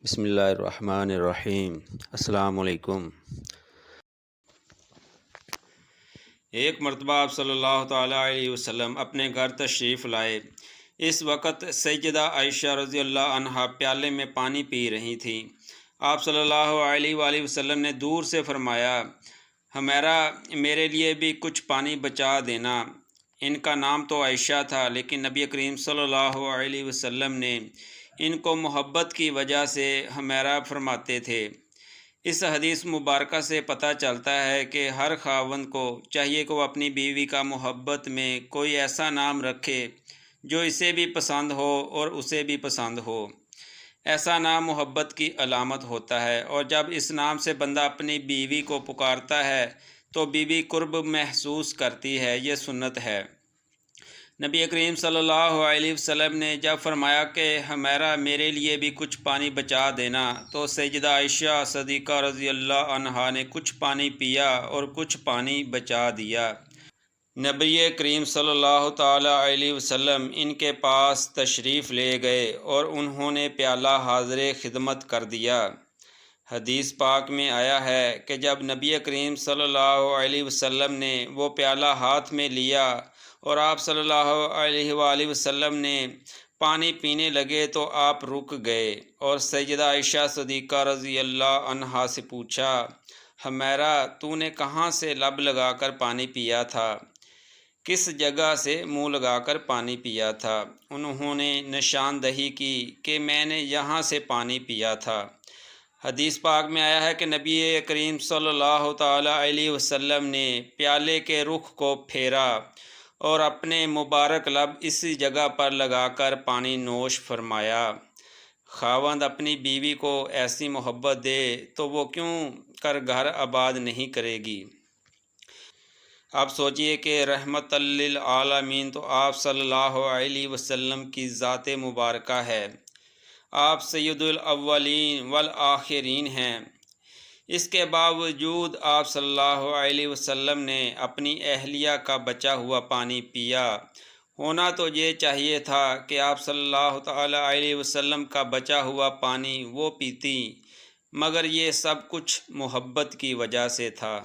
بسم اللہ الرحمن الرحیم۔ السلام علیکم۔ ایک مرتبہ آپ صلی اللہ تعالیٰ علیہ وسلم اپنے گھر تشریف لائے۔ اس وقت سیدہ عائشہ رضی اللہ عنہا پیالے میں پانی پی رہی تھیں۔ آپ صلی اللہ علیہ وآلہ وسلم نے دور سے فرمایا، ہمیرا میرے لیے بھی کچھ پانی بچا دینا۔ ان کا نام تو عائشہ تھا، لیکن نبی کریم صلی اللہ علیہ وسلم نے ان کو محبت کی وجہ سے ہمیرا فرماتے تھے۔ اس حدیث مبارکہ سے پتہ چلتا ہے کہ ہر خاوند کو چاہیے کہ وہ اپنی بیوی کا محبت میں کوئی ایسا نام رکھے جو اسے بھی پسند ہو اور اسے بھی پسند ہو۔ ایسا نام محبت کی علامت ہوتا ہے، اور جب اس نام سے بندہ اپنی بیوی کو پکارتا ہے تو بیوی قرب محسوس کرتی ہے۔ یہ سنت ہے۔ نبی کریم صلی اللہ علیہ وسلم نے جب فرمایا کہ ہمیرا میرے لیے بھی کچھ پانی بچا دینا، تو سیدہ عائشہ صدیقہ رضی اللہ عنہا نے کچھ پانی پیا اور کچھ پانی بچا دیا۔ نبی کریم صلی اللہ تعالیٰ علیہ وسلم ان کے پاس تشریف لے گئے اور انہوں نے پیالہ حاضر خدمت کر دیا۔ حدیث پاک میں آیا ہے کہ جب نبی کریم صلی اللہ علیہ وسلم نے وہ پیالہ ہاتھ میں لیا اور آپ صلی اللہ علیہ وآلہ وسلم نے پانی پینے لگے تو آپ رک گئے اور سیدہ عائشہ صدیقہ رضی اللہ عنہا سے پوچھا، ہمیرا تو نے کہاں سے لب لگا کر پانی پیا تھا؟ کس جگہ سے منہ لگا کر پانی پیا تھا؟ انہوں نے نشاندہی کی کہ میں نے یہاں سے پانی پیا تھا۔ حدیث پاک میں آیا ہے کہ نبی کریم صلی اللہ تعالیٰ علیہ وسلم نے پیالے کے رخ کو پھیرا اور اپنے مبارک لب اسی جگہ پر لگا کر پانی نوش فرمایا۔ خاوند اپنی بیوی کو ایسی محبت دے تو وہ کیوں کر گھر آباد نہیں کرے گی؟ اب سوچئے کہ رحمت للعالمین تو آپ صلی اللہ علیہ وسلم کی ذات مبارکہ ہے۔ آپ سید الاولین والآخرین ہیں۔ اس کے باوجود آپ صلی اللہ علیہ وسلم نے اپنی اہلیہ کا بچا ہوا پانی پیا۔ ہونا تو یہ چاہیے تھا کہ آپ صلی اللہ تعالیٰ علیہ وسلم کا بچا ہوا پانی وہ پیتی، مگر یہ سب کچھ محبت کی وجہ سے تھا۔